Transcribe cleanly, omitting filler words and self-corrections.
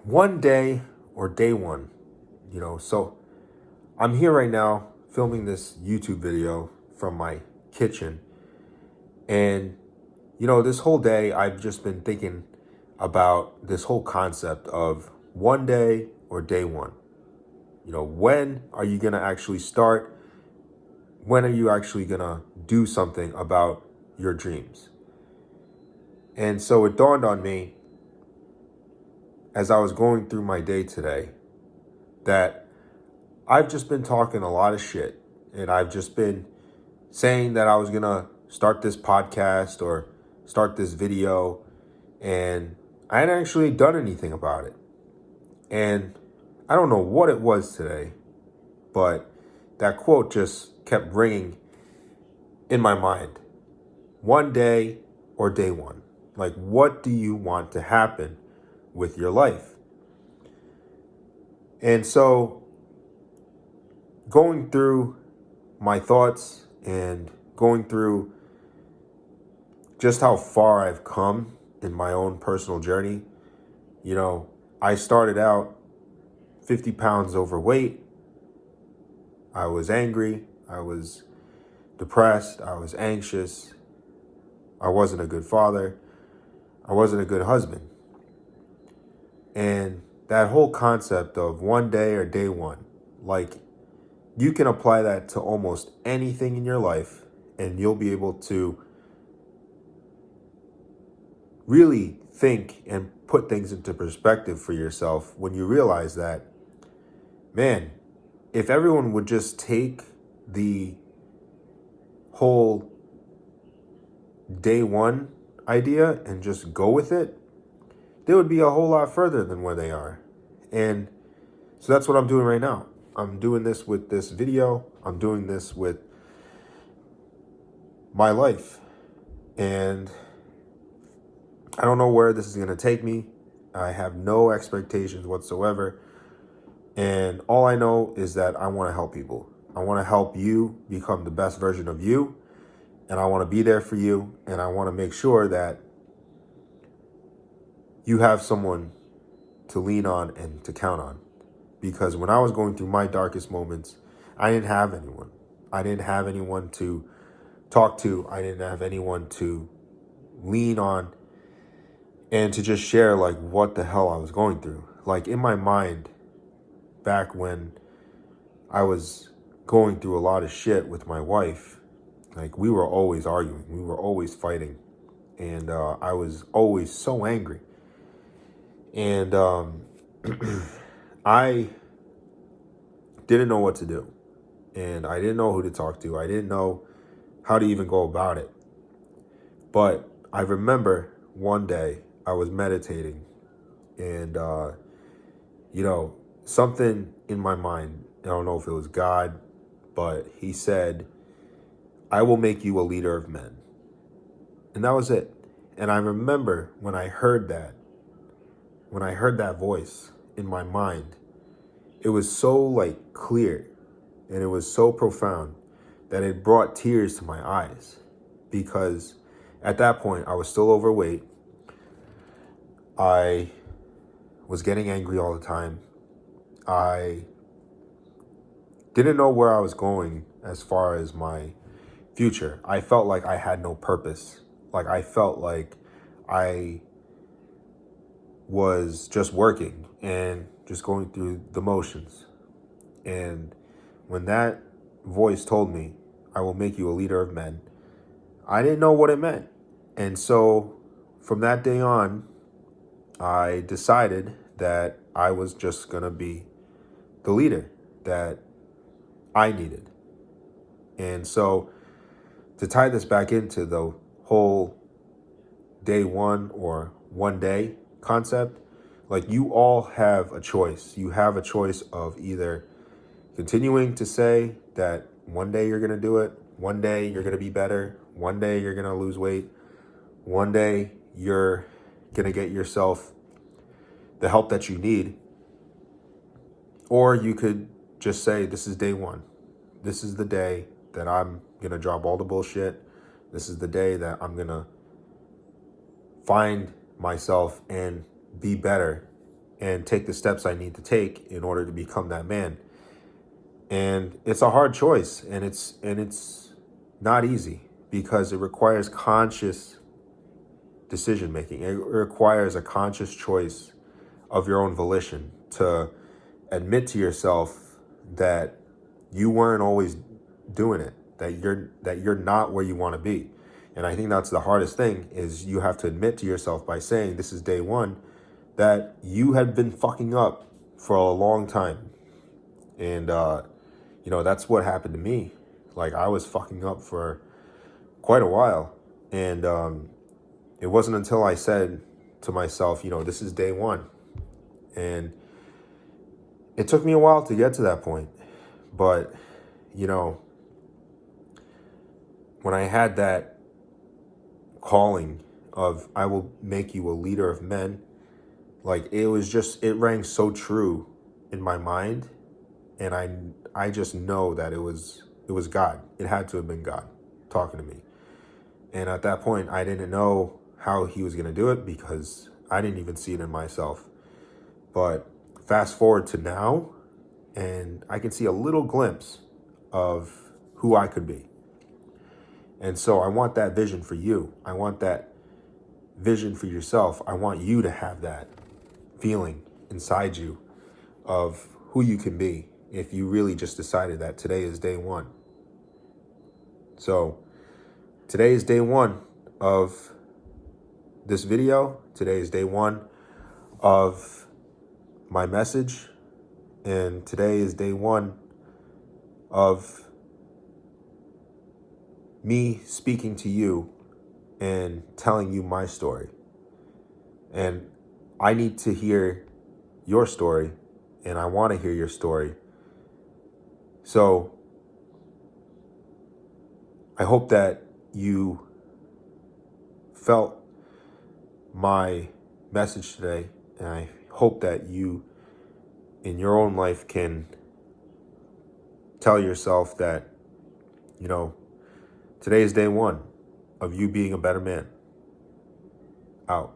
One day or day one, so I'm here right now filming this YouTube video from my kitchen. And, this whole day I've just been thinking about this whole concept of one day or day one. When are you going to actually start? When are you actually going to do something about your dreams? And so it dawned on me as I was going through my day today that I've just been talking a lot of shit, and I've just been saying that I was going to start this podcast or start this video, and I hadn't actually done anything about it. And I don't know what it was today, but that quote just kept ringing in my mind. One day or day one. Like, what do you want to happen with your life? And so going through my thoughts and going through just how far I've come in my own personal journey, I started out 50 pounds overweight. I was angry. I was depressed. I was anxious. I wasn't a good father. I wasn't a good husband. And that whole concept of one day or day one, like, you can apply that to almost anything in your life, and you'll be able to really think and put things into perspective for yourself when you realize that, man, if everyone would just take the whole day one idea and just go with it, they would be a whole lot further than where they are. And so that's what I'm doing right now. I'm doing this with this video. I'm doing this with my life. And I don't know where this is going to take me. I have no expectations whatsoever. And all I know is that I want to help people. I want to help you become the best version of you. And I want to be there for you. And I want to make sure that you have someone to lean on and to count on. Because when I was going through my darkest moments, I didn't have anyone. I didn't have anyone to talk to. I didn't have anyone to lean on and to just share like what the hell I was going through. Like, in my mind, back when I was going through a lot of shit with my wife, like, we were always arguing. We were always fighting. And I was always so angry. And I didn't know what to do. And I didn't know who to talk to. I didn't know how to even go about it. But I remember one day I was meditating, and, something in my mind, I don't know if it was God, but he said, I will make you a leader of men. And that was it. And I remember when I heard that voice in my mind, it was so like clear and it was so profound that it brought tears to my eyes, because at that point I was still overweight. I was getting angry all the time. I didn't know where I was going as far as my future. I felt like I had no purpose. Like, I felt like I was just working and just going through the motions. And when that voice told me, I will make you a leader of men, I didn't know what it meant. And so from that day on, I decided that I was just going to be the leader that I needed. And so to tie this back into the whole day one or one day concept, like, you all have a choice. You have a choice of either continuing to say that one day you're going to do it, one day you're going to be better, one day you're going to lose weight, one day you're going to get yourself the help that you need. Or you could just say, this is day one. This is the day that I'm going to drop all the bullshit. This is the day that I'm going to find myself and be better and take the steps I need to take in order to become that man. And it's a hard choice, and it's not easy because it requires conscious decision making. It requires a conscious choice of your own volition to admit to yourself that you weren't always doing it, that you're not where you want to be. And I think that's the hardest thing, is you have to admit to yourself by saying this is day one that you have been fucking up for a long time. And that's what happened to me. Like, I was fucking up for quite a while. And it wasn't until I said to myself, this is day one. And it took me a while to get to that point. But, when I had that calling of, I will make you a leader of men, like, it rang so true in my mind. And I just know that it was God. It had to have been God talking to me. And at that point, I didn't know how he was going to do it because I didn't even see it in myself. But fast forward to now, and I can see a little glimpse of who I could be. And so I want that vision for you. I want that vision for yourself. I want you to have that feeling inside you of who you can be if you really just decided that today is day one. So today is day one of this video. Today is day one of my message. And today is day one of me speaking to you and telling you my story. And I need to hear your story, and I want to hear your story. So I hope that you felt my message today, and I hope that you in your own life can tell yourself that, today is day one of you being a better man. Out.